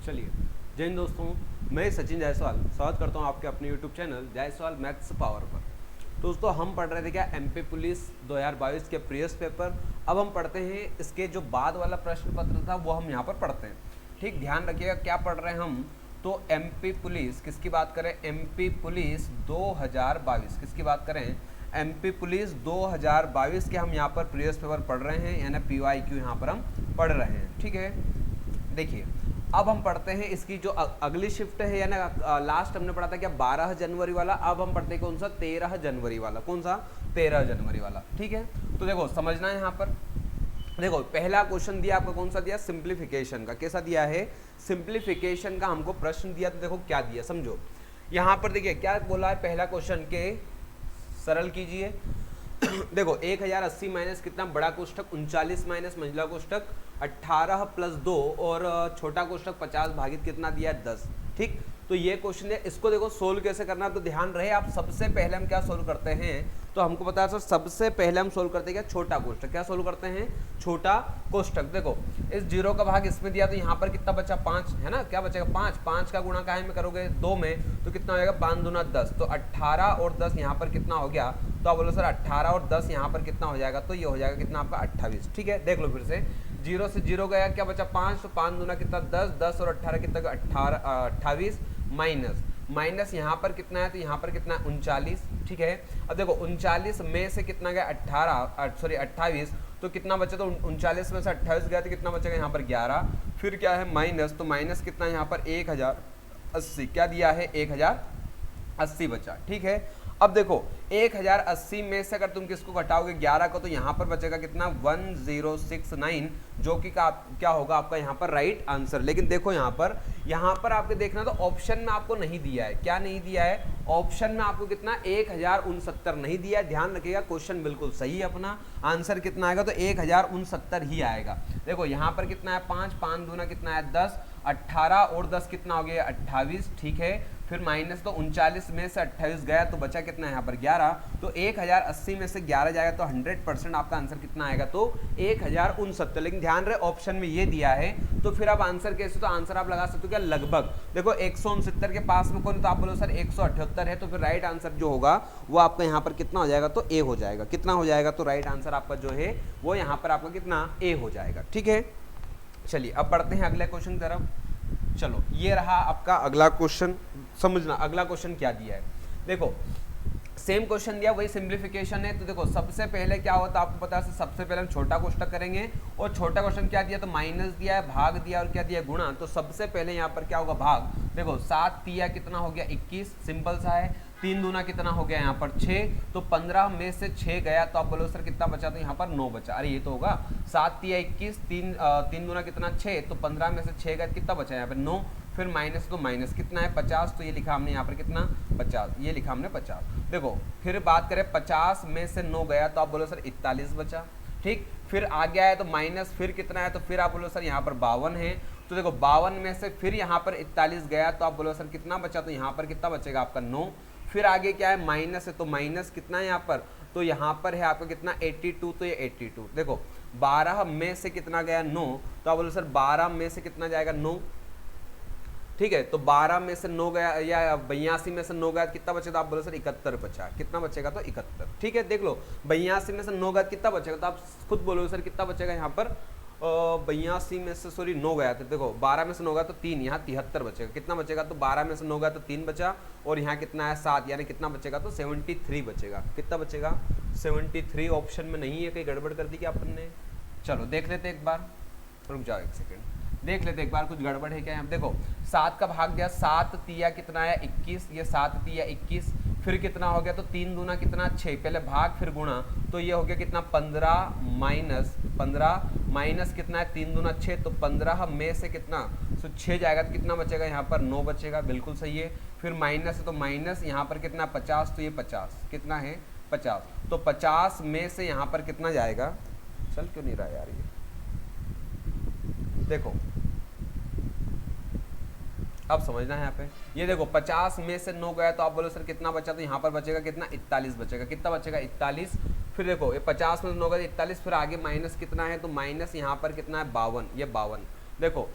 चलिए, जय हिंद दोस्तों, मैं सचिन जायसवाल स्वागत करता हूं आपके अपने YouTube channel Jaiswal maths power पर। दोस्तों, हम पढ़ रहे थे क्या एमपी पुलिस 2022 के प्रीवियस पेपर। अब हम पढ़ते हैं इसके जो बाद वाला प्रश्न पत्र था वो हम यहाँ पर पढ़ते हैं। ठीक, ध्यान रखिएगा क्या पढ़ रहे हैं हम। तो एमपी पुलिस किसकी बात करें? एमपी पुलिस 2022 किसकी बात करें? एमपी पुलिस 2022 के हम यहाँ पर प्रीवियस पेपर पढ़ रहे हैं, यानी PYQ यहाँ पर हम पढ़ रहे हैं। ठीक है, देखिए अब हम पढ़ते हैं इसकी जो अगली शिफ्ट है, यानी लास्ट हमने पढ़ा था क्या 12 जनवरी वाला। अब हम पढ़ते हैं कौन सा? 13 जनवरी वाला। कौन सा? 13 जनवरी वाला। ठीक है, तो देखो समझना है यहाँ पर। देखो पहला क्वेश्चन दिया आपको, कौन सा दिया? सिंप्लीफिकेशन का। कैसा दिया है? सिंप्लीफिकेशन का हमको प्रश्न दिया। तो देखो क्या दिया, समझो। यहाँ पर देखिए क्या बोला है पहला क्वेश्चन के, सरल कीजिए। देखो 1080 माइनस कितना? बड़ा कोष्ठक 39 माइनस मंझला कोष्ठक 18 प्लस 2 और छोटा कोष्ठक 50 भागित कितना दिया है? 10। ठीक, तो ये क्वेश्चन है। इसको देखो सोल्व कैसे करना है, तो ध्यान रहे आप। सबसे पहले हम क्या सोल्व करते हैं, तो हमको पता है सर सबसे पहले हम सोल्व करते हैं क्या? छोटा कोष्ठक। क्या सोल्व करते हैं? छोटा कोष्ठक। देखो इस 0 का भाग इसमें दिया, तो यहाँ पर कितना बचा? 5 है ना। क्या बचेगा? 5। 5 का गुणा काहे में करोगे? 2 में, तो कितना हो जाएगा? 5 दूना 10। तो 18 और 10 यहाँ पर कितना हो गया? तो आप बोलो सर 18 और 10 यहाँ पर कितना हो जाएगा? तो ये हो जाएगा कितना आपका? 28। ठीक है, देख लो फिर से। 0 से 0 गया, क्या बचा? 5। तो 5 दूना कितना? 10। 10 और 18 कितना? 28 माइनस यहाँ पर कितना है? तो यहाँ पर कितना है? 39। ठीक है, अब देखो 39 में से कितना गया? 28। तो कितना बचा? तो 39 में से 28 गया, तो कितना बचेगा यहाँ पर? 11। फिर क्या है? माइनस। तो माइनस कितना है यहाँ पर? 1080। क्या दिया है? 1080 बचा। ठीक है, अब देखो 1080 में से अगर तुम किसको घटाओगे? 11 को, तो यहाँ पर बचेगा कितना? 1069, जो कि क्या होगा आपका यहाँ पर? Right answer. लेकिन देखो यहाँ पर आपको देखना, तो ऑप्शन में आपको नहीं दिया है। क्या नहीं दिया है? ऑप्शन में आपको कितना? 1069 नहीं दिया है। ध्यान रखिएगा, क्वेश्चन बिल्कुल सही है अपना। आंसर कितना आएगा? तो 1069 ही आएगा। देखो यहाँ पर कितना है? 5। 5 दूना कितना है? 10। 18 और 10 कितना हो गया? 28। ठीक है, फिर माइनस, तो 39 में से 28 गया, तो बचा कितना है यहाँ पर? 11। तो 1080 में से 11 जाएगा, तो 100% आपका आंसर कितना आएगा? तो 1069। लेकिन ध्यान रहे ऑप्शन में ये दिया है, तो फिर आप आंसर कैसे? तो आंसर आप लगा सकते हो क्या? लगभग। देखो 169 के पास में कौन? तो आप बोलो सर 178 है, तो फिर राइट आंसर जो होगा वो आपका यहाँ पर कितना हो जाएगा? तो ए हो जाएगा। कितना हो जाएगा? तो राइट आंसर आपका जो है वो यहाँ पर आपका कितना? ए हो जाएगा। ठीक है, चलिए अब बढ़ते हैं अगले क्वेश्चन की तरफ। चलो ये रहा आपका अगला क्वेश्चन। समझना अगला क्वेश्चन क्या दिया है। देखो सेम क्वेश्चन दिया, वही सिंप्लीफिकेशन है। तो देखो सबसे पहले क्या होता है आपको पता है, सबसे पहले हम छोटा कोष्ठक करेंगे। और छोटा क्वेश्चन क्या दिया? तो माइनस दिया है, भाग दिया और क्या दिया? गुणा। तो सबसे पहले यहाँ पर क्या होगा? भाग। देखो 7 तिया कितना हो गया? 21। सिंपल सा है। 3 दूना कितना हो गया यहाँ पर? 6। तो 15 में से 6 गया, तो आप बोलो सर कितना बचा? तो यहाँ पर 9 बचा। अरे ये तो होगा 7 तिया 21, 3 दूना कितना? 6। तो 15 में से 6 गया, कितना बचा यहाँ पर? 9। फिर माइनस, तो माइनस कितना है? 50। तो ये लिखा हमने यहाँ पर कितना? 50। ये लिखा हमने 50। देखो फिर बात करें 50 में से 9 गया, तो आप बोलो सर 41 बचा। ठीक, फिर आ गया है तो माइनस, फिर कितना है? तो फिर आप बोलो सर यहाँ पर 52 है। तो देखो 52 में से फिर यहाँ पर 41 गया, तो आप बोलो सर कितना बचा? तो यहाँ पर कितना बचेगा आपका? 9। फिर आगे क्या है? माइनस है, तो माइनस कितना है यहाँ पर? तो यहाँ पर है आपका कितना? 82। तो ये 82। देखो 12 में से कितना गया? 9। तो आप बोलो सर 12 में से कितना जाएगा? 9। ठीक है, तो 12 में से 9 गया, या 82 में से 9 गया, कितना बचेगा? आप बोलो सर 71 बचा। कितना बचेगा? तो 71। ठीक है, देख लो 82 में से 9 गया, कितना बचेगा? तो आप खुद बोलो सर कितना बचेगा यहाँ पर? 82 में से 9 गया, तो देखो 12 में से 9 गया तो 3, यहाँ 73 बचेगा। कितना बचेगा? तो 12 में से 9 गया तो 3 बचा, और यहाँ कितना है? 7, यानी कितना बचेगा? तो 73 बचेगा। कितना बचेगा? 73। ऑप्शन में नहीं है, कहीं गड़बड़ कर दी क्या अपन ने? चलो देख लेते एक बार, रुक जाओ एक सेकेंड, देख लेते एक बार कुछ गड़बड़ है क्या यहाँ? देखो 7 का भाग दिया, 7 तिया कितना है? 21। ये 7 तिया 21। फिर कितना हो गया? तो 3 दूना कितना? 6। पहले भाग फिर गुणा, तो ये हो गया कितना? 15 माइनस कितना है? 3 दूना 6। तो 15 में से कितना? तो 6 जाएगा, तो कितना बचेगा यहाँ पर? 9 बचेगा। बिल्कुल सही है। फिर माइनस है, तो माइनस यहाँ पर कितना? 50। तो ये 50 कितना है? 50। तो 50 में से यहाँ पर कितना जाएगा? चल क्यों नहीं रहा यार ये? देखो अब समझना है यहाँ पे। ये देखो 50 में से 9 गया, तो आप बोलो सर कितना बचा? तो यहाँ पर बचेगा कितना? 41 बचेगा। कितना बचेगा? 41। फिर देखो ये 50 में 9 गया 41। फिर आगे माइनस कितना है? तो माइनस यहाँ पर कितना है? 52। ये 52। देखो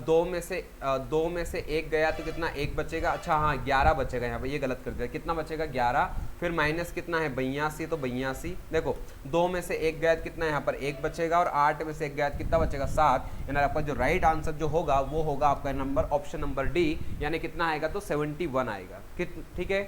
दो में से एक गया तो कितना, एक बचेगा। अच्छा हाँ 11 बचेगा यहाँ पे, ये गलत कर दिया। कितना बचेगा 11, फिर माइनस कितना है 82, तो 82। देखो 2 में से एक गया तो कितना यहाँ पर एक बचेगा, और 8 में से एक गया तो कितना बचेगा 7। यानी आपका जो राइट आंसर जो होगा वो होगा आपका नंबर ऑप्शन नंबर डी, यानी कितना आएगा तो 71 आएगा। ठीक है,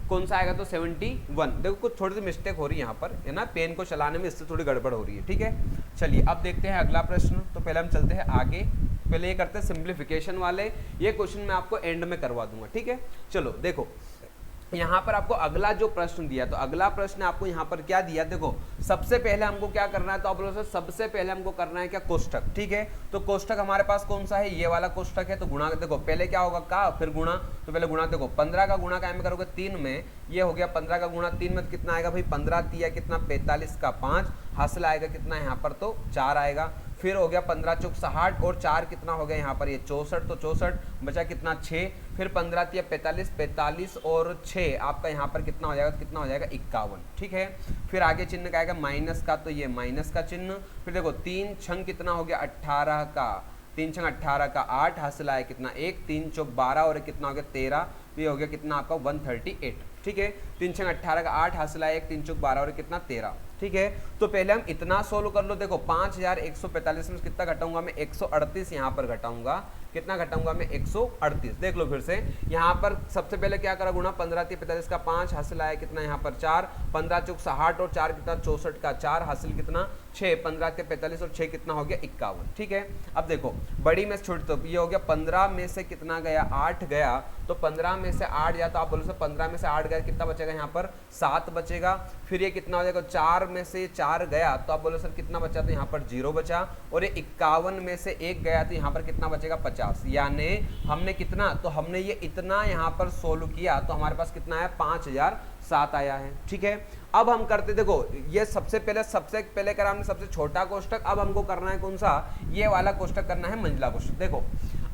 कौन सा आएगा तो 71। देखो कुछ थोड़ी सी मिस्टेक हो रही है यहाँ पर, है ना, पेन को चलाने में इससे थोड़ी गड़बड़ हो रही है। ठीक है, चलिए अब देखते हैं अगला प्रश्न। तो पहले हम चलते हैं आगे, पहले ये करते हैं सिंप्लीफिकेशन वाले। ये क्वेश्चन मैं आपको एंड में करवा दूंगा। ठीक है, चलो देखो यहाँ पर आपको अगला जो प्रश्न दिया, तो अगला प्रश्न आपको यहाँ पर क्या दिया, देखो सबसे पहले हमको क्या करना है, तो आप बोलो सबसे पहले हमको करना है क्या, कोष्ठक। ठीक है, तो कोष्ठक हमारे पास कौन सा है, ये वाला कोष्ठक है। तो गुणा देखो पहले क्या होगा का, फिर गुणा। तो पहले गुणा, देखो 15 का गुणा क्या में करोगे 3 में, ये हो गया 15 का गुणा 3 में, तो कितना आएगा भाई 15 तिया कितना 45 का 5, हासिल आएगा कितना यहाँ पर तो 4 आएगा। फिर हो गया 15 चौक 60 और 4 कितना हो गया यहाँ पर ये 64, तो 64 बचा कितना 6। फिर 15 तिया 45, 45 और 6 आपका यहाँ पर कितना हो जाएगा, तो कितना हो जाएगा 51। ठीक है, फिर आगे चिन्ह का आएगा माइनस का, तो ये माइनस का चिन्ह। फिर देखो 3 छंग कितना हो गया 18 का, 3 छंग 18 का 8, हासिल आया कितना 1, 3 चौक 12 और कितना हो गया 13, तो ये हो गया कितना आपका 138। ठीक है, 3 छंग 18 का 8, हासिल आया 1, 3 चौक 12 और कितना 13। ठीक है, तो पहले हम इतना सोल्व कर लो। देखो 5145 में कितना घटाऊंगा मैं 138, यहाँ पर घटाऊंगा कितना घटाऊंगा मैं 138। देख लो फिर से, यहाँ पर सबसे पहले क्या करा गुणा, 15 तिया 45 का 5, हासिल आया कितना यहाँ पर 4, 15 चौक 60 और 4 कितना 64 का 4, हासिल कितना 6, 15 तिया 45 और 6 कितना हो गया 51। ठीक है, अब देखो बड़ी में छोटी, तो ये हो गया 15 में से कितना गया 8 गया, तो 15 में से 8 गया, तो आप बोलो 15 में से 8 गया कितना बचेगा यहाँ पर 7 बचेगा। फिर ये कितना हो जाएगा 4 में से 4 गया, तो आप बोलो सर कितना बचा, तो यहाँ पर 0 बचा। और ये 51 में से 1 गया, तो यहाँ पर कितना बचेगा 50। यानी हमने कितना, तो हमने ये इतना यहाँ पर सोल्व किया, तो हमारे पास कितना है 5007 आया है। ठीक है, अब हम करते, देखो ये सबसे पहले करा हमने सबसे छोटा कोष्ठक। अब हमको करना है कौन सा, ये वाला कोष्ठक करना है मंझला कोष्ठक। देखो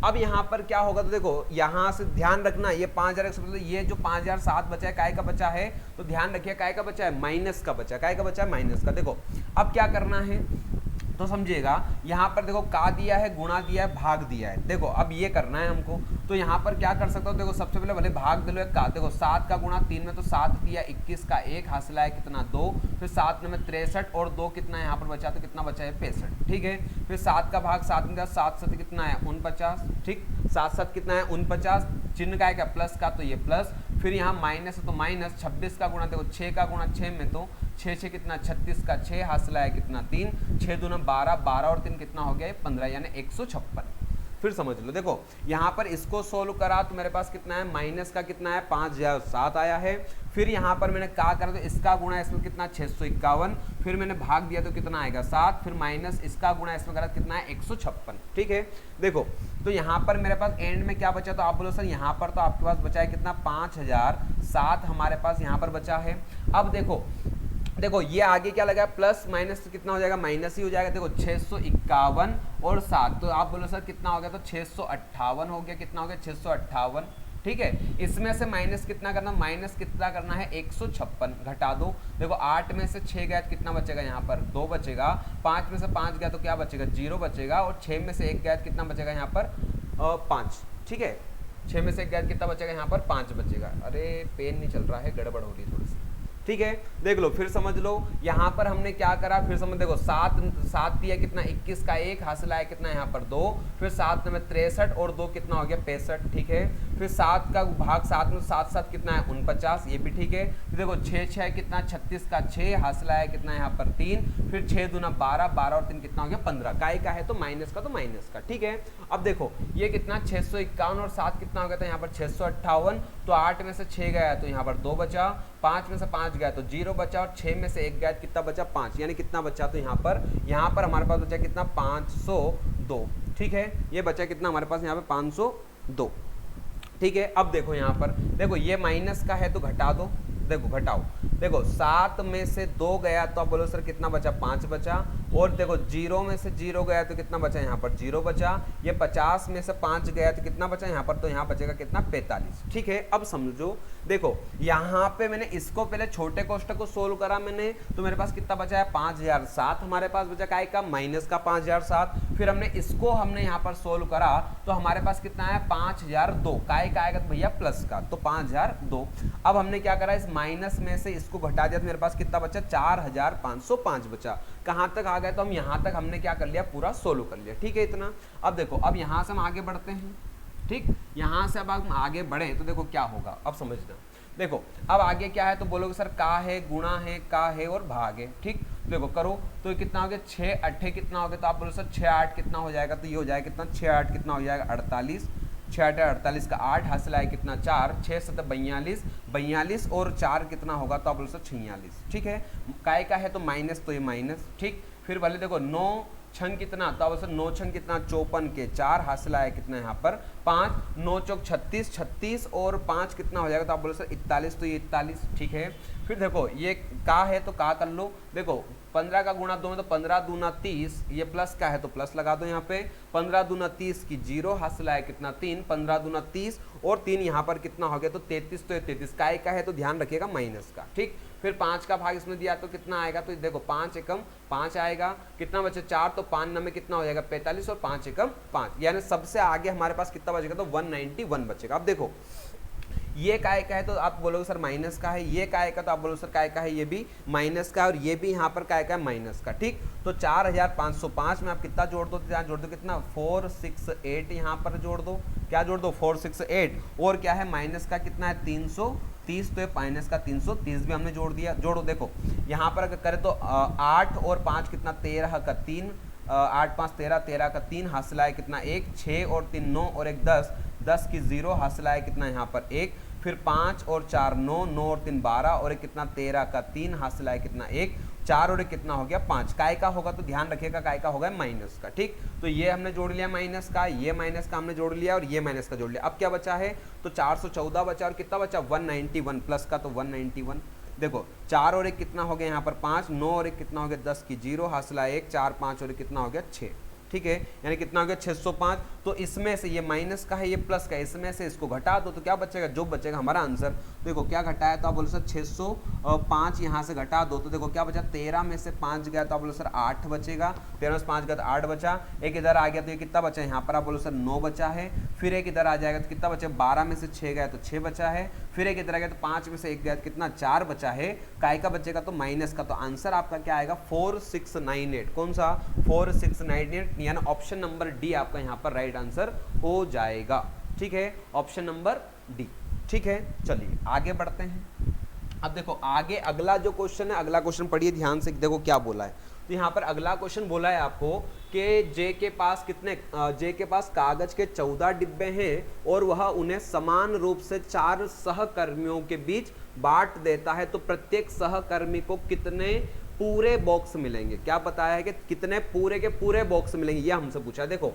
अब यहाँ पर क्या होगा, तो देखो यहाँ से ध्यान रखना, ये 5100, ये जो 5007 बचा है काय का बचा है, तो ध्यान रखिए काय का बचा है, माइनस का बचा है। काय का बचा है, माइनस का। देखो अब क्या करना है तो समझिएगा, यहाँ पर देखो का दिया है, गुणा दिया है, भाग दिया है। देखो अब ये करना है हमको, तो यहाँ पर क्या कर सकता हूँ, देखो सबसे पहले भले भाग दे लो एक का। देखो 7 का गुणा 3 में, तो 7 तिया 21 का 1, हासिल है कितना 2, फिर 7 में 63 और 2 कितना यहाँ पर बचा, तो कितना बचा है 65। ठीक है, फिर 7 का भाग 7 में, 7 7 कितना है 49। ठीक, 7 7 कितना है 49, चिन्ह का है क्या प्लस का, तो ये प्लस। फिर यहाँ माइनस है तो माइनस, 26 का गुणा, देखो 6 का गुणा 6 में, तो 6 6 कितना 36 का 6, हासिल है कितना 3, 6 दूना 12, 12 और 3 कितना हो गया 15, यानी 156। फिर समझ लो, देखो यहाँ पर इसको सोल्व करा तो मेरे पास कितना है, माइनस का कितना है 5007 आया है। फिर यहाँ पर मैंने क्या करा, तो इसका गुणा इसमें कितना 651, फिर मैंने भाग दिया तो कितना आएगा 7, फिर माइनस इसका गुणा इसमें करा कितना है 156। ठीक है, देखो तो यहाँ पर मेरे पास एंड में क्या बचा, तो आप बोलो सर यहाँ पर तो आपके पास बचा है कितना 5007 हमारे पास यहाँ पर बचा है। अब देखो ये आगे क्या लगा, प्लस माइनस कितना हो जाएगा, माइनस ही हो जाएगा। देखो 651 और 7, तो आप बोलो सर कितना हो गया, तो 658 हो गया। कितना हो गया 658। ठीक है, इसमें से माइनस कितना करना, माइनस कितना करना है 156, घटा दो। देखो 8 में से 6 गया तो कितना बचेगा, यहाँ पर 2 बचेगा। 5 में से 5 गया तो क्या बचेगा 0 बचेगा। और 6 में से 1 गया तो कितना बचेगा यहाँ पर 5। ठीक है, 6 में से 1 गया तो कितना बचेगा यहाँ पर 5 बचेगा। अरे पेन नहीं चल रहा है, गड़बड़ हो रही है थोड़ी सी। ठीक है, देख लो फिर समझ लो, यहाँ पर हमने क्या करा, फिर समझ, देखो 7 दिया कितना 21 का 1, हासिल आया कितना यहाँ पर 2, फिर 7 में 63 और 2 कितना हो गया 65। ठीक है, फिर 7 का भाग 7 में 7 7 कितना है 49, ये भी ठीक है। फिर देखो 6 6 कितना 36 का 6, हासिल आया कितना यहाँ पर 3, फिर 6 दूना 12, 12 और 3 कितना हो गया 15। काय का है तो माइनस का, तो माइनस का। ठीक है, अब देखो ये कितना 651 और 7 कितना हो गया था यहाँ पर 658, तो 8 में से 6 गया तो यहाँ पर 2 बचा। 5 में से 5 गया तो 0 बचा, और 6 में से 1 गया कितना बचा 5, यानी कितना बचा, तो यहाँ पर हमारे पास बचा कितना 502। ठीक है, ये बचा कितना हमारे पास यहाँ पे 502। ठीक है, अब देखो यहाँ पर, देखो ये माइनस का है तो घटा दो। देखो घटाओ, देखो 7 में से 2 गया तो आप बोलो सर कितना बचा 5 बचा। और देखो 0 में से 0 गया तो कितना बचा, यहाँ पर 0 बचा। ये 50 में से 5 गया तो कितना बचा यहाँ पर, तो यहाँ बचेगा कितना 45। ठीक है, अब समझो देखो यहाँ पे मैंने इसको पहले छोटे कोष्टक को सोल्व करा मैंने, तो मेरे पास कितना बचा है 5007 हमारे पास बचा, काय का माइनस का 5007। फिर हमने इसको यहाँ पर सोल्व करा तो हमारे पास कितना है 5002, काय का आएगा तो भैया प्लस का, तो 5002। अब हमने क्या करा, इस माइनस में से इसको घटा दिया तो मेरे पास कितना बचा 4505 बचा। कहाँ तक आ गए, तो हम यहाँ तक हमने क्या कर लिया, पूरा सोल्व कर लिया। ठीक है इतना। अब देखो अब यहाँ से हम आगे बढ़ते हैं। ठीक, यहाँ से अब हम आगे बढ़े तो देखो क्या होगा, अब समझना। देखो अब आगे क्या है, तो बोलोगे सर का है, गुणा है, का है और भाग है। ठीक, देखो करो तो ये कितना हो गया 6 8 कितना हो गया, तो आप बोलो सर 6 8 कितना हो जाएगा, तो ये हो जाएगा कितना 6 8 कितना हो जाएगा 48, 6 8 48 का 8 हासिल आए कितना 4, 6 7 42, 42 और 4 कितना होगा, तो आप बोलो सर 46। ठीक है, काय का है तो माइनस, तो ये माइनस। ठीक, फिर भले देखो 9 छंग कितना, तो अब 9 छंग कितना 54 के 4 हासिल आया कितना यहाँ पर 5, 9 चौक 36, 36 और 5 कितना हो जाएगा, तो आप बोलो सर 41, तो ये 41। ठीक है, फिर देखो ये का है तो का कर लो, देखो 15 का गुणा 2 में तो 15 दूना 30, ये प्लस का है तो प्लस लगा दो यहाँ पे, 15 दूना 30 की 0 हासिल आया कितना 3, 15 दूना 30 और 3 यहाँ पर कितना हो गया, तो 33, तो ये 33 काय का है तो ध्यान रखिएगा माइनस का। ठीक, फिर 5 का भाग इसमें दिया तो कितना आएगा, तो देखो 5 एकम 5 आएगा, कितना बचे 4, तो 5 9 में कितना हो जाएगा 45 और 5 एकम 5, यानी सबसे आगे हमारे पास कितना बचेगा, तो 191 बचेगा। अब देखो ये काय का है तो आप बोलोगे सर माइनस का है, ये काय का तो आप बोलोगे सर काय का है, ये भी माइनस का है और ये भी यहाँ पर काय का है माइनस का। ठीक, तो 4505 में आप कितना जोड़ दो, यहाँ जोड़ दो कितना 468, यहाँ पर जोड़ दो, क्या जोड़ दो 468, और क्या है माइनस का कितना है 330, तो ये माइनस का 330 भी हमने जोड़ दिया। जोड़ो देखो यहाँ पर अगर करें तो 8 और 5 कितना 13 का 3, 8 5 13, 13 का 3 हासिल आए कितना 1, 6 और 3 9 और 1 10, 10 की 0 हासिल आए कितना यहाँ पर 1, फिर 5 और 4 9, 9 और 3 12 और 1 कितना 13 का 3 हासिल आए कितना 1, 4 और 1 कितना हो गया 5, काय का होगा तो ध्यान रखिएगा काय का होगा माइनस का। ठीक, तो ये हमने जोड़ लिया माइनस का, ये माइनस का हमने जोड़ लिया और ये माइनस का जोड़ लिया। अब क्या बचा है, तो 414 बचा और कितना बचा 191 प्लस का, तो 191। देखो 4 और 1 कितना हो गया यहाँ पर 5, 9 और 1 कितना हो गया 10 की 0 हासिल 1, 4 5 और 1 कितना हो गया 6। ठीक है, यानी कितना हो गया 605। तो इसमें से ये माइनस का है ये प्लस का है, इसमें से इसको घटा दो तो क्या बचेगा, जो बचेगा हमारा आंसर। देखो क्या घटाया तो आप बोलो सर 605 यहाँ से घटा दो तो देखो क्या बचा, 13 में से 5 गया तो आप बोलो सर 8 बचेगा, 13 में से 5 गया तो 8 बचा, एक इधर आ गया तो ये कितना बचा यहाँ पर आप बोलो सर 9 बचा है, फिर एक इधर आ जाएगा तो कितना बचा 12 में से 6 गया तो 6 बचा है, फिर एक इधर आ गया तो 5 में से 1 गया तो कितना 4 बचा है, काय का बचेगा तो माइनस का। तो आंसर आपका क्या आएगा 4698, कौन सा 4698, यानी ऑप्शन नंबर डी आपका यहाँ पर राइट आंसर हो जाएगा। ठीक है, ऑप्शन नंबर डी। ठीक है, चलिए आगे बढ़ते हैं। अब देखो आगे अगला जो क्वेश्चन है, अगला क्वेश्चन पढ़िए ध्यान से, देखो क्या बोला है। तो यहाँ पर अगला क्वेश्चन बोला है आपको कि जे के पास कितने, जे के पास कागज के 14 डिब्बे हैं और वह उन्हें समान रूप से 4 सहकर्मियों के बीच बांट देता है, तो प्रत्येक सहकर्मी को कितने पूरे बॉक्स मिलेंगे। क्या बताया है कि कितने पूरे के पूरे बॉक्स मिलेंगे, ये हमसे पूछा है। देखो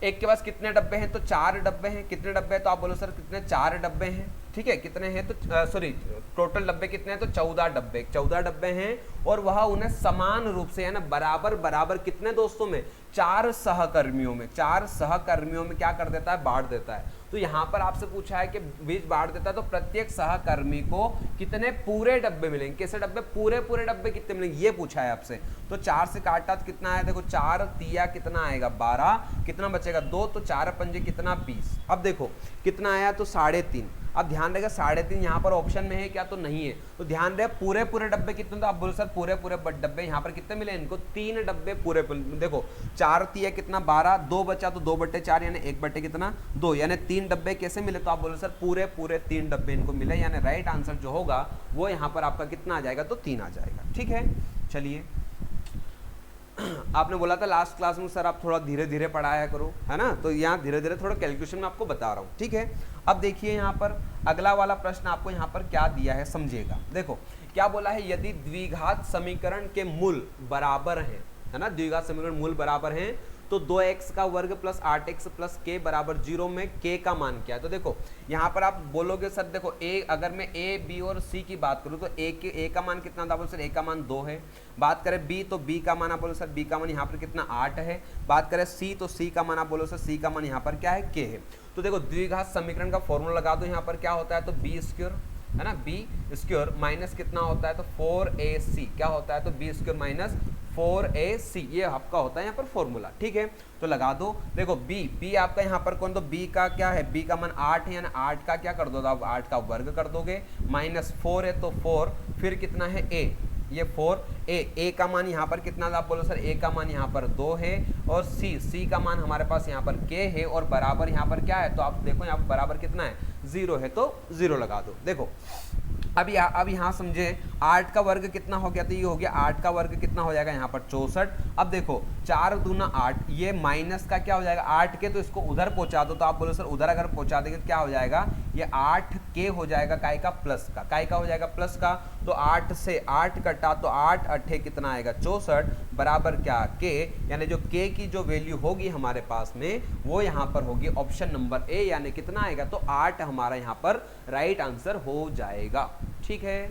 एक के पास कितने डब्बे हैं, तो 4 डब्बे हैं। कितने डब्बे हैं तो आप बोलो सर कितने 4 डब्बे हैं। ठीक है, कितने हैं तो सॉरी टोटल डब्बे कितने हैं तो 14 डब्बे, 14 डब्बे हैं और वह उन्हें समान रूप से यानी बराबर बराबर कितने दोस्तों में 4 सहकर्मियों में, 4 सहकर्मियों में क्या कर देता है बांट देता है। तो यहाँ पर आपसे पूछा है कि बीच बांट देता है तो प्रत्येक सहकर्मी को कितने पूरे डब्बे मिलेंगे, कैसे डब्बे पूरे पूरे डब्बे कितने मिलेंगे ये पूछा है आपसे। तो 4 से काटा तो कितना आया, देखो 4 तिया कितना आएगा 12, कितना बचेगा 2, तो 4 पंजे कितना 20। अब देखो कितना आया तो 3.5। अब ध्यान रहेगा 3.5 यहाँ पर ऑप्शन में है क्या तो नहीं है, तो ध्यान रहे पूरे पूरे डब्बे कितने, तो आप बोलो सर पूरे पूरे डब्बे यहाँ पर कितने मिले इनको 3 डब्बे पूरे। देखो 4 तिया कितना 12, 2 बचा तो 2/4 यानी 1 कितना 2, यानी 3 डब्बे कैसे मिले, तो आप बोलो सर पूरे पूरे 3 डब्बे इनको मिले, यानी राइट आंसर जो होगा वो यहाँ पर आपका कितना आ जाएगा तो 3 आ जाएगा। ठीक है, चलिए आपने बोला था लास्ट क्लास में सर आप थोड़ा धीरे धीरे पढ़ाया करो, है ना, तो यहाँ धीरे धीरे थोड़ा कैलकुलेशन में आपको बता रहा हूँ। ठीक है, अब देखिए यहाँ पर अगला वाला प्रश्न आपको यहाँ पर क्या दिया है समझिएगा। देखो क्या बोला है, यदि द्विघात समीकरण के मूल बराबर हैं, है ना, द्विघात समीकरण मूल बराबर हैं तो 2x का वर्ग प्लस 8x प्लस k बराबर 0 में k का मान क्या है। तो देखो यहाँ पर आप बोलोगे सर देखो a, अगर मैं a b और c की बात करूँ तो a का मान कितना था, बोलो सर a का मान 2 है। बात करें b तो b का मान आप बोलो सर b का मान यहाँ पर कितना 8 है। बात करें c तो c का मान आप बोलो सर c का मान यहाँ पर क्या है, k है। तो देखो द्विघात समीकरण का फॉर्मूला लगा दो, यहाँ पर क्या होता है तो b स्क्वायर है ना, b स्क्वायर माइनस कितना होता है तो 4ac क्या होता है तो b स्क्वायर माइनस 4ac, ये आपका होता है यहाँ पर फॉर्मूला। ठीक है, तो लगा दो। देखो b आपका यहाँ पर कौन, तो b का क्या है, b का मान 8 है, यानी 8 का क्या कर दो, आप 8 का वर्ग कर दोगे, माइनस 4 है तो 4, फिर कितना है a, ये 4 a का मान यहाँ पर कितना था, आप बोलो सर a का मान यहाँ पर 2 है, और c का मान हमारे पास यहाँ पर k है, और बराबर यहाँ पर क्या है, तो आप देखो यहाँ पर बराबर कितना है 0 है, तो 0 लगा दो। देखो अब यहाँ समझे 8 का वर्ग कितना हो गया, तो ये हो गया 8 का वर्ग कितना हो जाएगा यहाँ पर 64। अब देखो 4 दूना 8, ये माइनस का क्या हो जाएगा 8 के, तो इसको उधर पहुंचा दो, तो आप बोलो सर उधर अगर पहुंचा देंगे तो क्या हो जाएगा, ये 8 के हो जाएगा, काय का प्लस का, काय का हो जाएगा प्लस का। तो 8 से 8 कटा तो 8 अट्ठे कितना आएगा 64 बराबर क्या के, यानी जो के की जो वैल्यू होगी हमारे पास में वो यहाँ पर होगी ऑप्शन नंबर ए, यानी कितना आएगा तो 8 हमारा यहाँ पर राइट आंसर हो जाएगा। ठीक है,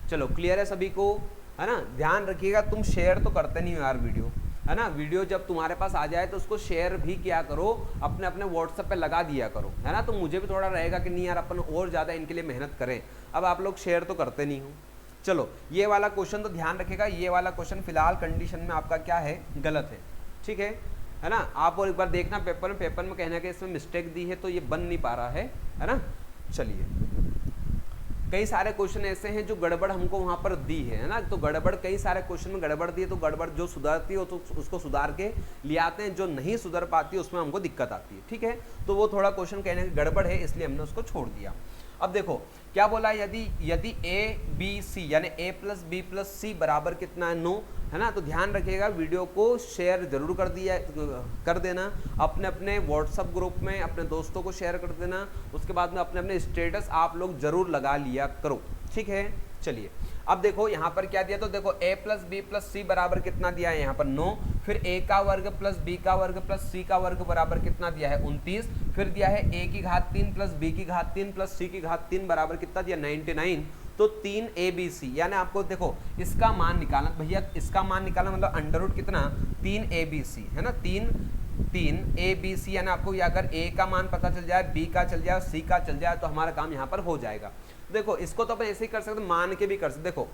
चलो क्लियर है सभी को, है ना। ध्यान रखिएगा तुम शेयर तो करते नहीं हो यार वीडियो, है ना। वीडियो जब तुम्हारे पास आ जाए तो उसको शेयर भी किया करो, अपने अपने व्हाट्सएप पे लगा दिया करो, है ना। तो मुझे भी थोड़ा रहेगा कि नहीं यार अपन और ज़्यादा इनके लिए मेहनत करें। अब आप लोग शेयर तो करते नहीं हो। चलो ये वाला क्वेश्चन तो ध्यान रखिएगा, ये वाला क्वेश्चन फिलहाल कंडीशन में आपका क्या है, गलत है। ठीक है ना। आप और एक बार देखना पेपर में कहना कि इसमें मिस्टेक दी है तो ये बन नहीं पा रहा है ना। चलिए, कई सारे क्वेश्चन ऐसे हैं जो गड़बड़ हमको वहाँ पर दी है ना। तो गड़बड़ कई सारे क्वेश्चन में गड़बड़ दी है, तो गड़बड़ जो सुधरती है तो उसको सुधार के ले आते हैं, जो नहीं सुधर पाती है उसमें हमको दिक्कत आती है। ठीक है, तो वो थोड़ा क्वेश्चन कहने की गड़बड़ है इसलिए हमने उसको छोड़ दिया। अब देखो क्या बोला, यदि a b c यानी a प्लस बी प्लस सी बराबर कितना है 9, है ना। तो ध्यान रखिएगा, वीडियो को शेयर जरूर कर देना, अपने अपने व्हाट्सएप ग्रुप में अपने दोस्तों को शेयर कर देना, उसके बाद में अपने अपने स्टेटस आप लोग जरूर लगा लिया करो। ठीक है, चलिए अब देखो यहाँ पर क्या दिया, तो देखो a प्लस बी प्लस सी बराबर कितना दिया है यहाँ पर 9, फिर a का वर्ग प्लस b का वर्ग प्लस c का वर्ग बराबर कितना दिया है 29, फिर दिया है a की घात 3 प्लस b की घात 3 प्लस c की घात 3 बराबर कितना दिया 99। तो 3abc, यानी आपको देखो इसका मान निकालना भैया, इसका मान निकालना मतलब अंडर रूट कितना 3abc, है ना। 3abc यानी आपको अगर a का मान पता चल जाए, b का चल जाए, c का चल जाए तो हमारा काम यहाँ पर हो जाएगा। देखो इसको तो अपन ऐसे ही कर सकते, मान के भी कर सकते। देखो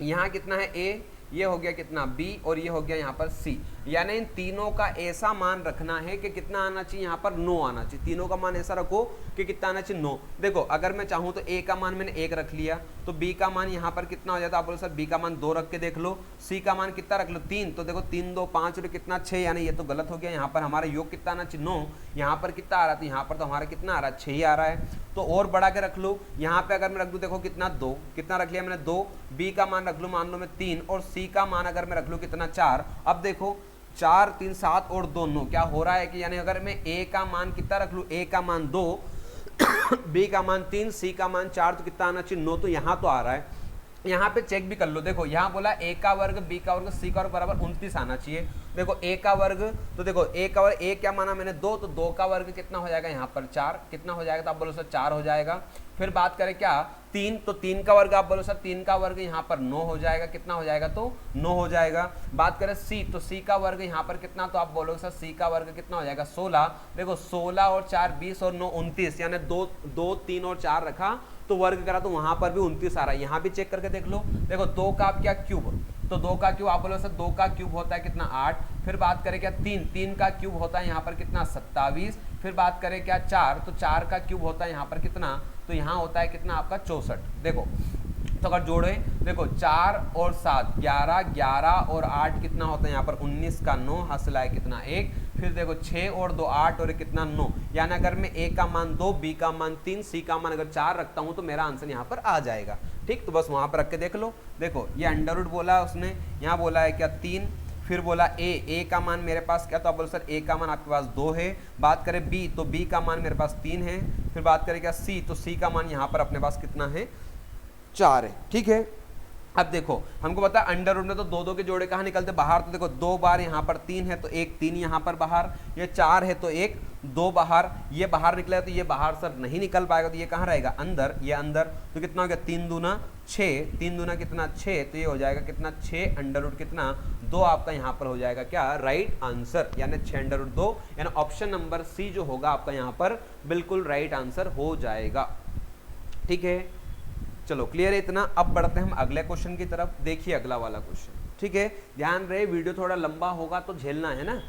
यहाँ कितना है a, ये हो गया कितना b, और ये हो गया यहाँ पर c, यानी इन तीनों का ऐसा मान रखना है कि कितना आना चाहिए यहाँ पर 9 आना चाहिए। तीनों का मान ऐसा रखो कि कितना आना चाहिए 9। देखो अगर मैं चाहूँ तो a का मान मैंने 1 रख लिया, तो b का मान यहाँ पर कितना हो जाता है, आप बोलो सर b का मान 2 रख के देख लो, c का मान कितना रख लो 3, तो देखो 3 2 5 और कितना 6, यानी ये तो गलत हो गया। यहाँ पर हमारा योग कितना आना चाहिए 9, यहाँ पर कितना आ रहा था, यहाँ पर तो हमारा कितना आ रहा है 6 ही आ रहा है। तो और बढ़ा के रख लो, यहाँ पे अगर मैं रख दूँ देखो कितना 2, कितना रख लिया मैंने 2, b का मान रख लूँ मान लो मैं 3, और c का मान अगर मैं रख लूँ कितना 4। अब देखो 4 3 7 और 2 9, क्या हो रहा है कि यानी अगर मैं a का मान कितना रख लूँ, a का मान 2 b का मान 3 c का मान 4, तो कितना आना चाहिए 9, तो यहाँ तो आ रहा है। यहाँ पे चेक भी कर लो, देखो यहाँ बोला a का वर्ग b का वर्ग c का वर्ग बराबर 29 आना चाहिए। देखो a का वर्ग, तो देखो a का वर्ग, a क्या माना मैंने 2, तो 2 का वर्ग कितना हो जाएगा यहाँ पर 4, कितना हो जाएगा तो आप बोलो सर 4 हो जाएगा। फिर बात करें क्या 3, तो 3 का वर्ग आप बोलो सर 3 का वर्ग यहाँ पर 9 हो जाएगा, कितना हो जाएगा तो 9 हो जाएगा। बात करें c, तो c का वर्ग यहाँ पर कितना, तो आप बोलोगे सर c का वर्ग कितना हो जाएगा 16। देखो 16 और 4 20 और 9 29, यानी 2 3 और 4 रखा तो वर्ग करा तो वहां पर भी 29 आ रहा है। यहाँ भी चेक करके देख लो, देखो 2 का क्या क्यूब, तो 2 का क्यूब आप बोलो सर 2 का क्यूब होता है कितना 8। फिर बात करें क्या 3 का क्यूब होता है यहाँ पर कितना 27। फिर बात करें क्या 4, तो 4 का क्यूब होता है यहाँ पर कितना, तो यहाँ होता है कितना आपका 64। देखो तो अगर जोड़े देखो 4 और 7 11, 11 और 8 कितना होता है यहाँ पर 19 का 9, हासिल आए कितना 1। फिर देखो 6 और 2 8 और कितना 9, यानी अगर मैं a का मान 2, b का मान 3, c का मान अगर 4 रखता हूँ तो मेरा आंसर यहाँ पर आ जाएगा। ठीक, तो बस वहाँ पर रख के देख लो। देखो ये अंडर रूट बोला उसने, यहाँ बोला है क्या 3, फिर बोला a का मान मेरे पास क्या, तो आप बोलो सर a का मान आपके पास 2 है। बात करें b, तो b का मान मेरे पास 3 है। फिर बात करें क्या c, तो c का मान यहाँ पर अपने पास कितना है 4 है। ठीक है, अब देखो हमको पता है अंडर रूट में तो दो दो के जोड़े कहाँ निकलते बाहर, तो देखो 2 बार यहाँ पर 3 है तो 1 3 यहाँ पर बाहर, ये 4 है तो 1 2 बाहर, ये बाहर निकला तो ये बाहर सर नहीं निकल पाएगा, तो ये कहाँ रहेगा अंदर, ये अंदर, तो कितना हो गया 3 दूना 6, 3 दूना कितना 6, तो ये हो जाएगा कितना 6 अंडर रूट कितना 2 आपका यहाँ पर हो जाएगा क्या राइट आंसर, यानी 6 अंडर रूट 2, यानी ऑप्शन नंबर सी जो होगा आपका यहाँ पर बिल्कुल राइट आंसर हो जाएगा। ठीक है, चलो क्लियर है इतना। अब बढ़ते हैं हम अगले क्वेश्चन की तरफ। देखिए अगला वाला क्वेश्चन, ठीक है, ध्यान रहे वीडियो थोड़ा लंबा होगा तो झेलना है ना।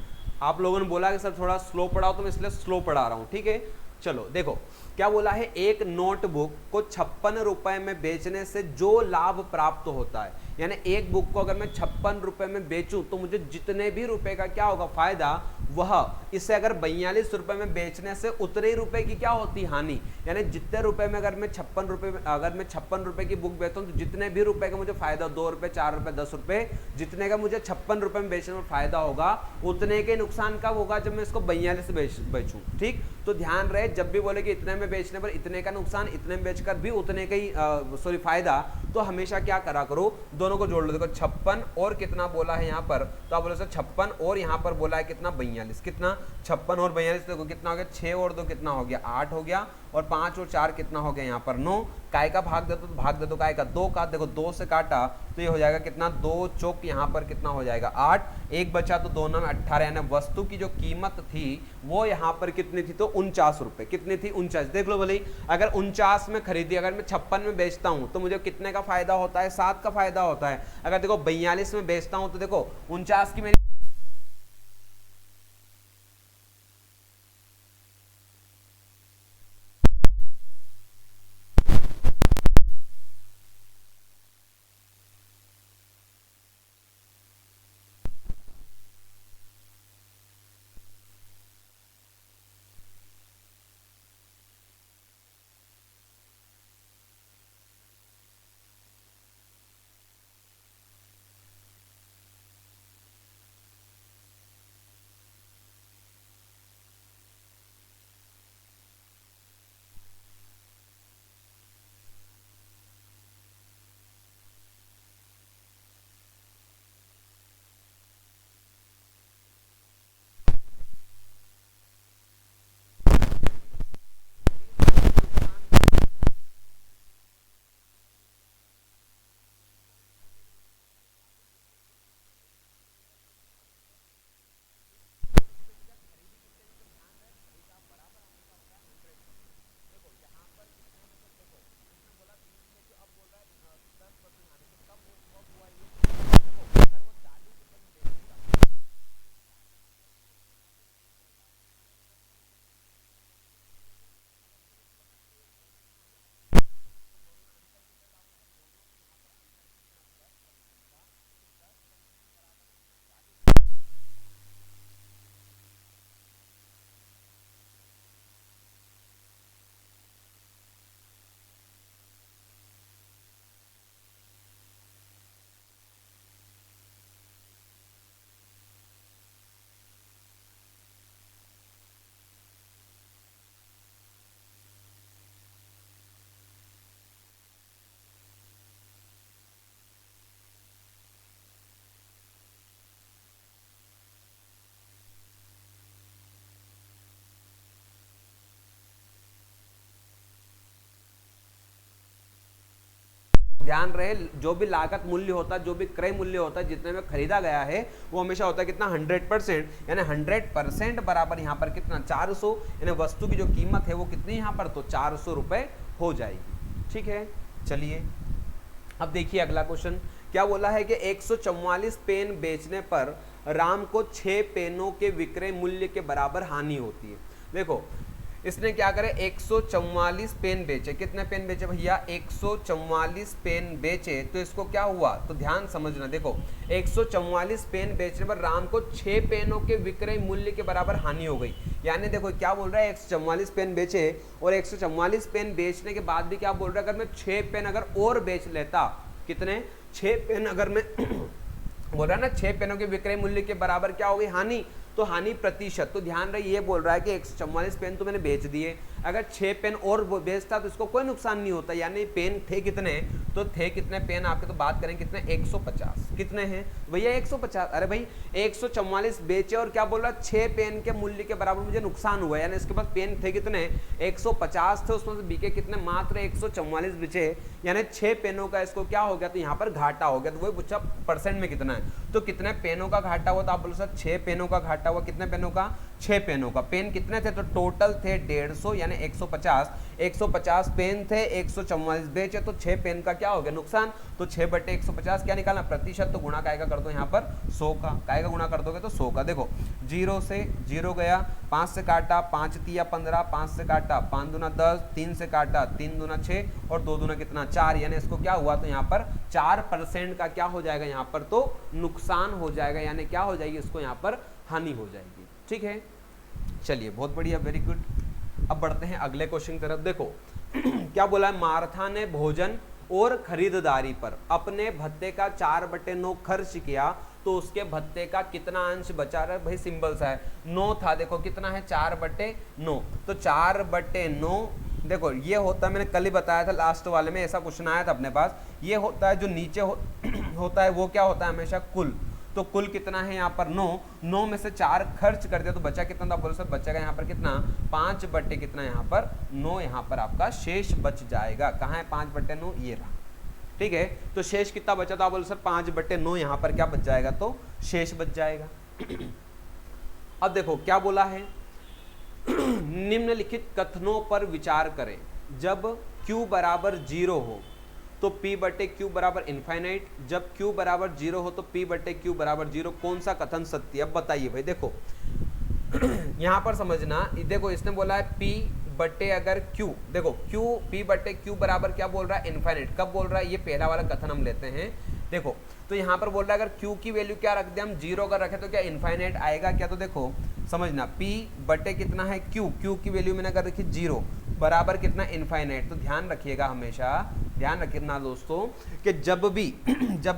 आप लोगों ने बोला कि सर थोड़ा स्लो पढ़ाओ तो मैं इसलिए स्लो पढ़ा रहा हूँ, ठीक है। चलो देखो क्या बोला है, एक नोटबुक को 56 रुपए में बेचने से जो लाभ प्राप्त होता है, यानी एक बुक को अगर मैं 56 रुपए में बेचूं तो मुझे जितने भी रुपए का क्या होगा फायदा, वह इसे अगर 42 रुपए में बेचने से उतने ही रुपए की क्या होती हानि, यानी जितने रुपए में अगर मैं 56 रुपए की बुक बेचता हूँ तो जितने भी रुपए का मुझे फायदा 2 रुपए 4 रुपए 10 रुपए जितने का मुझे 56 रुपए में बेचने में फायदा होगा, उतने के नुकसान कब होगा जब मैं इसको 42 बेचूं। ठीक, तो ध्यान रहे जब भी बोले कि इतने में बेचने पर इतने का नुकसान, इतने में बेचकर भी उतने का ही फायदा, तो हमेशा क्या करा करो दोनों को जोड़ लो। देखो 56 और कितना बोला है यहाँ पर, तो आप बोले सर 56 और यहाँ पर बोला है कितना 42, कितना 56 और 42, देखो कितना हो गया 6 और 2 कितना हो गया 8 हो गया, और 5 और 4 कितना हो गया यहाँ पर 9, काय का भाग दे दो तो भाग दे दो काय का 2 का, देखो 2 से काटा तो ये हो जाएगा कितना 2 चौक यहाँ पर कितना हो जाएगा 8, एक बचा तो 2 में 18, यानी वस्तु की जो कीमत थी वो यहाँ पर कितनी थी, तो 49 रुपए, कितनी थी 49। देख लो भले अगर 49 में खरीदी, अगर मैं 56 में बेचता हूँ तो मुझे कितने का फायदा होता है, 7 का फायदा होता है। अगर देखो 42 में बेचता हूँ तो देखो 49 की मेरी ध्यान रहे जो भी लागत मूल्य होता है, जो भी क्रय मूल्य होता है, जितने में खरीदा गया है वो हमेशा होता है कितना 100%, यानी 100% बराबर यहाँ पर कितना 400, यानी वस्तु की जो कीमत है वो कितनी यहाँ पर तो 400 रुपए हो जाएगी। ठीक है, चलिए अब देखिए अगला क्वेश्चन क्या बोला है कि 144 पेन बेचने पर राम को 6 पेनों के विक्रय मूल्य के बराबर हानि होती है। देखो इसने क्या करे 144 पेन बेचे, कितने पेन बेचे भैया 144 पेन बेचे, तो इसको क्या हुआ, तो ध्यान समझना, देखो 144 पेन बेचने पर राम को 6 पेनों के विक्रय मूल्य के बराबर हानि हो गई। यानी देखो क्या बोल रहा है 144 पेन बेचे और 144 पेन बेचने के बाद भी क्या बोल रहा है अगर मैं 6 पेन अगर और बेच लेता, कितने 6 पेन अगर मैं बोल रहा है ना 6 पेनों के विक्रय मूल्य के बराबर क्या हो गई हानि, तो हानि प्रतिशत, तो ध्यान रहे ये बोल रहा है कि 144 पेन तो मैंने बेच दिए, अगर 6 पेन और बेचता तो इसको कोई नुकसान नहीं होता। यानी पेन थे कितने, तो थे कितने पेन आपके, तो बात करें कितने 150 कितने हैं भैया 150। अरे भाई 144 बेचे और क्या बोल रहा 6 पेन के मूल्य के बराबर मुझे नुकसान हुआ। यानी इसके पास पेन थे कितने 150 थे, उसमें से बिके कितने मात्र 144 बिचे, यानी 6 पेनों का इसको क्या हो गया, तो यहाँ पर घाटा हो गया। तो वही पूछा परसेंट में कितना है, तो कितने पेनों का घाटा हुआ, तो आप बोलो सर 6 पेनों का घाटा हुआ। कितने पेनों का 6 पेनों का। पेन कितने थे, तो टोटल थे 150 यानी 150 पेन थे, 144 बेचे, तो 6 पेन का क्या हो गया नुकसान। तो 6/150 क्या निकालना प्रतिशत, तो गुणा कायका कर दो यहाँ पर 100 का, कायका गुणा कर दोगे तो 100 का। देखो 0 से 0 गया, 5 से काटा 5 तिया 15, 5 से काटा 5 दूना 10, 3 से काटा 3 दूना 6 और 2 दूना कितना 4, यानी इसको क्या हुआ, तो यहाँ पर 4% का क्या हो जाएगा, यहाँ पर तो नुकसान हो जाएगा, यानी क्या हो जाएगी, इसको यहाँ पर हानि हो जाएगी। ठीक है, चलिए बहुत बढ़िया, वेरी गुड। अब बढ़ते हैं अगले क्वेश्चन की तरफ। देखो क्या बोला है, मार्था ने भोजन और खरीदारी पर अपने भत्ते का 4/9 खर्च किया, तो उसके भत्ते का कितना अंश बचा रहा है। भाई सिंपल सा है, 9 था, देखो कितना है 4/9, तो 4/9 देखो ये होता है, मैंने कल ही बताया था लास्ट वाले में, ऐसा क्वेश्चन आया था अपने पास। ये होता है जो नीचे होता है वो क्या होता है हमेशा कुल, तो कुल कितना है यहाँ पर 9 में से 4 खर्च कर दिया तो बचा कितना था, बोलो सर बचेगा यहाँ पर कितना 5/, कितना यहाँ पर 9, यहाँ पर आपका शेष बच जाएगा। कहाँ है 5/9, ये रहा। ठीक है, तो शेष कितना बचा, तो आप बोलो सर 5/9 यहाँ पर क्या बच जाएगा, तो शेष बच जाएगा। अब देखो क्या बोला है, निम्नलिखित कथनों पर विचार करें। जब q बराबर 0 हो तो p/q बराबर इनफाइनाइट, जब q बराबर 0 हो तो p/q बराबर 0, कौन सा कथन सत्य। अब बताइए भाई, देखो यहां पर समझना, देखो इसने बोला है p/ अगर q, देखो q p/q बराबर क्या बोल रहा है इनफाइनाइट, कब बोल रहा है, ये पहला वाला कथन हम लेते हैं। देखो तो यहाँ पर बोल रहा है अगर q की वैल्यू क्या रख दे हम 0 अगर रखे तो क्या इनफाइनाइट आएगा क्या, तो देखो समझना p/ कितना है q की वैल्यू मैंने अगर रखी 0 बराबर कितना इनफाइनाइट, तो ध्यान रखिएगा, हमेशा ध्यान रखना दोस्तों कि जब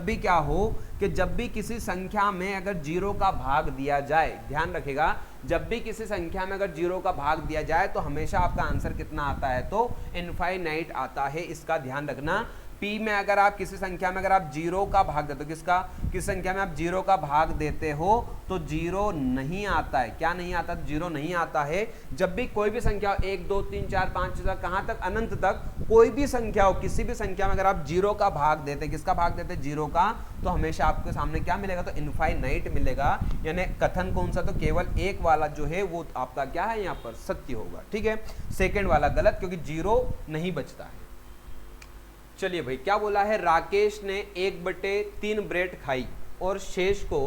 भी क्या हो कि जब भी किसी संख्या में अगर 0 का भाग दिया जाए, ध्यान रखिएगा, जब भी किसी संख्या में अगर 0 का भाग दिया जाए तो हमेशा आपका आंसर कितना आता है, तो इनफाइनाइट आता है। इसका ध्यान रखना। P में अगर आप किसी संख्या में अगर आप 0 का भाग देते हो, किस संख्या में आप 0 का भाग देते हो तो 0 नहीं आता है। क्या नहीं आता, 0 नहीं आता है। जब भी कोई भी संख्या 1 2 3 4 5 6 कहाँ तक, अनंत तक, कोई भी संख्या हो, किसी भी संख्या में अगर आप 0 का भाग देते, किसका भाग देते 0 का, तो हमेशा आपके सामने क्या मिलेगा, तो इनफाइनाइट मिलेगा। यानी कथन कौन सा, तो केवल एक वाला जो है वो आपका क्या है यहाँ पर सत्य होगा। ठीक है, सेकेंड वाला गलत, क्योंकि 0 नहीं बचता है। चलिए भाई क्या बोला है, राकेश ने 1/3 ब्रेड खाई और शेष को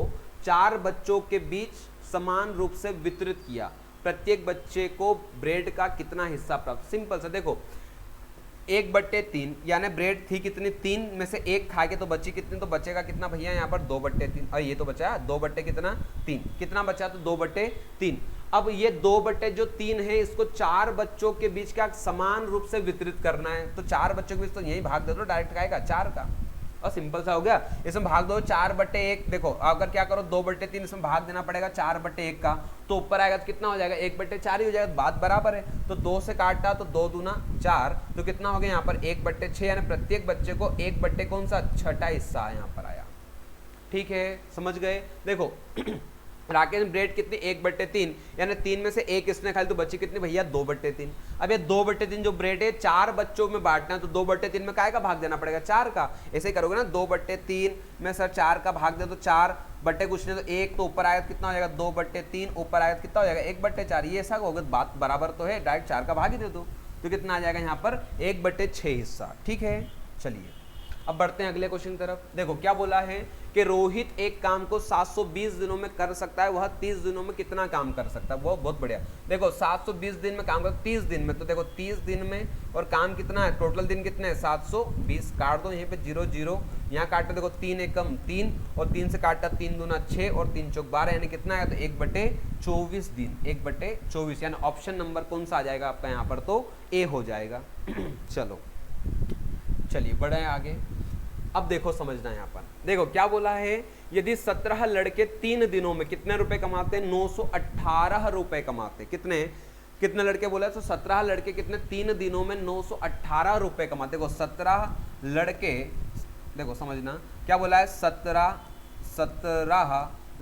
4 बच्चों के बीच समान रूप से वितरित किया, प्रत्येक बच्चे को ब्रेड का कितना हिस्सा प्राप्त। सिंपल सा, देखो 1/3 यानी ब्रेड थी कितनी, 3 में से 1 खा के तो बची कितनी, तो बचेगा कितना भैया यहाँ पर 2/3, और ये तो बचा 2/3, कितना बचा, तो 2/3। अब ये 2/3 है, इसको 4 बच्चों के बीच क्या समान रूप से वितरित करना है, तो 4 बच्चों के बीच तो यही भाग दे दो, डायरेक्ट आएगा 4 का, और सिंपल सा हो गया। इसमें भाग दो 4/1, देखो अगर क्या करो 2/3 इसमें भाग देना पड़ेगा 4/1 का, तो ऊपर आएगा तो कितना हो जाएगा 1/4 ही हो जाएगा, बात बराबर है। तो 2 से काटा तो 2 दूना 4, तो कितना हो गया यहाँ पर 1/6, यानी प्रत्येक बच्चे को 1/ कौन सा 6ठा हिस्सा यहाँ पर आया। ठीक है, समझ गए। देखो राकेश ने ब्रेड कितनी 1/3, यानी 3 में से 1 इसने खाली, तो बची कितनी भैया 2/3। अब ये 2/3 जो ब्रेड है 4 बच्चों में बांटना है, तो 2/3 में काय का भाग देना पड़ेगा 4 का। ऐसे ही करोगे ना, 2/3 में सर 4 का भाग दे, तो 4 बट्टे कुछ नहीं तो 1, तो ऊपर आएगा कितना हो जाएगा 2/3, ऊपर आएगा कितना हो जाएगा 1/4। ये ऐसा होगा, बात बराबर तो है, डायरेक्ट 4 का भाग ही दे दो, तो कितना आ जाएगा यहाँ पर 1/6 हिस्सा। ठीक है, चलिए अब बढ़ते हैं अगले क्वेश्चन की तरफ। देखो क्या बोला है कि रोहित एक काम को 720 दिनों में कर सकता है, वह 30 दिनों में कितना काम कर सकता है। वो बहुत बढ़िया। देखो 720 दिन में काम कर 30 दिन में, तो देखो 30 दिन में और काम कितना है, टोटल दिन कितने हैं 720, काट दो यहीं पे 0 0, यहाँ काटो देखो 3 एकम 3 और 3 से काटा 3 दूना 6 और 3 चौक 12, यानी कितना है, तो 1/24 दिन, 1/24, यानी ऑप्शन नंबर कौन सा आ जाएगा आपका यहाँ पर, तो ए हो जाएगा। चलो चलिए बढ़े आगे। अब देखो समझना यहाँ पर, देखो क्या बोला है, यदि 17 लड़के 3 दिनों में कितने रुपए कमाते हैं, 918 रुपए कमाते। कितने, कितने लड़के बोला है? तो 17 लड़के कितने 3 दिनों में 918 रुपए कमाते। देखो 17 लड़के, देखो समझना क्या बोला है, 17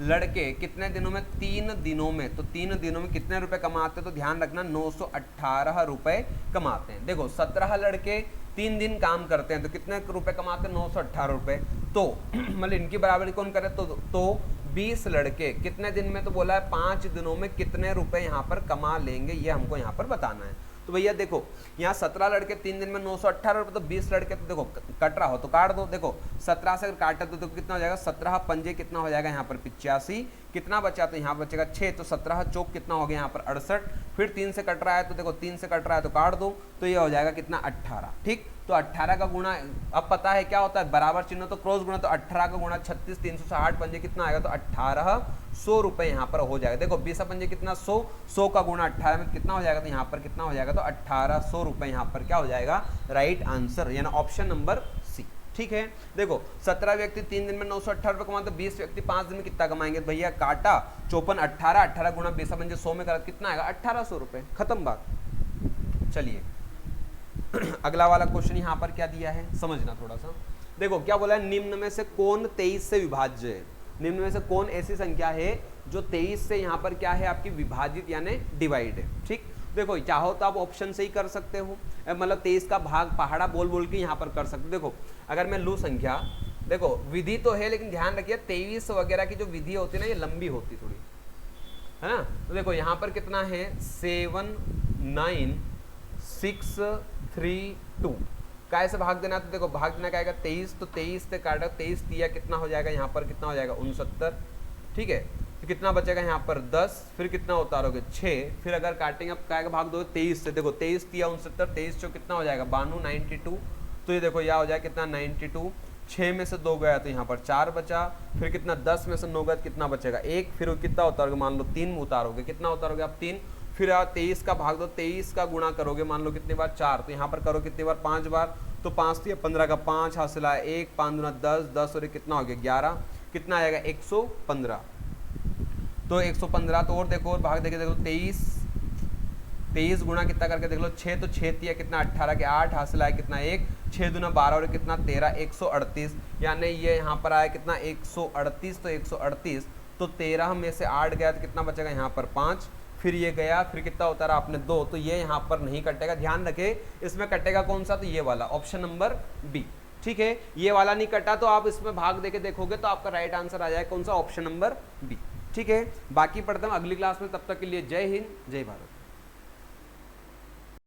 लड़के कितने दिनों में? 3 दिनों में। तो 3 दिनों में कितने रुपए कमाते हैं? तो ध्यान रखना 918 रुपए कमाते हैं। देखो 17 लड़के 3 दिन काम करते हैं तो कितने रुपए कमाते हैं? 918 रुपए। तो मतलब इनकी बराबरी कौन करे? तो 20 लड़के कितने दिन में? तो बोला है 5 दिनों में कितने रुपए यहाँ पर कमा लेंगे, ये हमको यहाँ पर बताना है। तो भैया देखो यहाँ 17 लड़के 3 दिन में 918 रुपए, तो 20 लड़के तो देखो कट रहा हो तो काट दो। देखो 17 से अगर काटा तो कितना हो जाएगा? 17 पंजे कितना हो जाएगा यहाँ पर? 85। कितना बचा? तो यहाँ बचेगा 6। तो 17 चौक कितना हो गया यहाँ पर? 68। फिर 3 से कट रहा है तो देखो 3 से कट रहा है तो काट दो, तो ये हो जाएगा कितना? 18। ठीक, तो 18 का गुणा, अब पता है क्या होता है, बराबर चिन्ह तो क्रॉस गुणा, तो 18 का गुणा 36, 360 पंजे कितना आएगा? तो 1800 रुपए यहाँ पर हो जाएगा। देखो 20 पंजे कितना? 100 का गुणा 18 में कितना हो जाएगा? तो यहाँ पर कितना हो जाएगा? तो 1800 रुपए यहाँ पर क्या हो जाएगा? राइट आंसर, यानी ऑप्शन नंबर सी। ठीक है, देखो 17 व्यक्ति 3 दिन में 918 रुपए कमाते, 20 व्यक्ति 5 दिन में कितना कमाएंगे? भैया काटा 54, 18 गुणा 20 पंजे 100 में करा कितना आएगा? 1800 रुपए। खत्म बात। चलिए अगला वाला क्वेश्चन यहाँ पर क्या दिया है समझना थोड़ा सा। देखो क्या बोला है, निम्न में से कौन 23 से विभाज्य है? निम्न में से कौन ऐसी संख्या है जो 23 से यहाँ पर क्या है आपकी विभाजित यानी डिवाइड है? ठीक, देखो चाहो तो आप ऑप्शन से ही कर सकते हो, मतलब 23 का भाग पहाड़ा बोल बोल के यहाँ पर कर सकते हो। देखो अगर मैं लूँ संख्या, देखो विधि तो है लेकिन ध्यान रखिए 23 वगैरह की जो विधि होती है ना ये लंबी होती थोड़ी, है ना। तो देखो यहाँ पर कितना है? 7 9 6 3 2 का ऐसे भाग देना। तो देखो भाग देना क्या आएगा? 23। तो 23 से काटा 23 दिया कितना हो जाएगा? यहाँ पर कितना हो जाएगा? 69। ठीक है, तो कितना बचेगा यहाँ पर? 10। फिर कितना उतारोगे? 6। फिर अगर काटेंगे अब क्या भाग दो 23 से, देखो 23 दिया 69, 23 चो कितना हो जाएगा? 92 92। तो ये देखो यह हो जाएगा कितना? 92। 6 में से 2 गया तो यहाँ पर 4 बचा। फिर कितना? 10 में से 9 गया तो कितना बचेगा? 1। फिर कितना उतारोगे? मान लो 3 उतारोगे, कितना उतारोगे आप? 3। फिर आप 23 का भाग दो, 23 का गुणा करोगे मान लो कितनी बार? 4। तो यहाँ पर करो कितनी बार? 5 बार। तो 5 या 15 का 5 हासिल आया 1, 5 दूना 10, 10 और कितना हो गया? 11। कितना आएगा? 115। तो 115। तो और देखो और भाग देके देखो 23 गुणा कितना करके देख लो 6। तो 6 दिया कितना? 18 के 8 हासिल आया कितना? 1। 6 दूना 12 और कितना? 13। 138, यानी ये यहाँ पर आया कितना? 138। तो 138 तो 13 में से 8 गया तो कितना बचेगा? यहाँ पर 5। फिर ये गया, फिर कितना उतारा आपने? 2। तो ये यहाँ पर नहीं कटेगा, ध्यान रखे इसमें कटेगा कौन सा? तो ये वाला, ऑप्शन नंबर बी। ठीक है, ये वाला नहीं कटा तो आप इसमें भाग देके देखोगे तो आपका राइट आंसर आ जाएगा कौन सा? Option number B. ठीक है, बाकी पढ़ते हैं अगली क्लास में, तब तक के लिए जय हिंद जय भारत।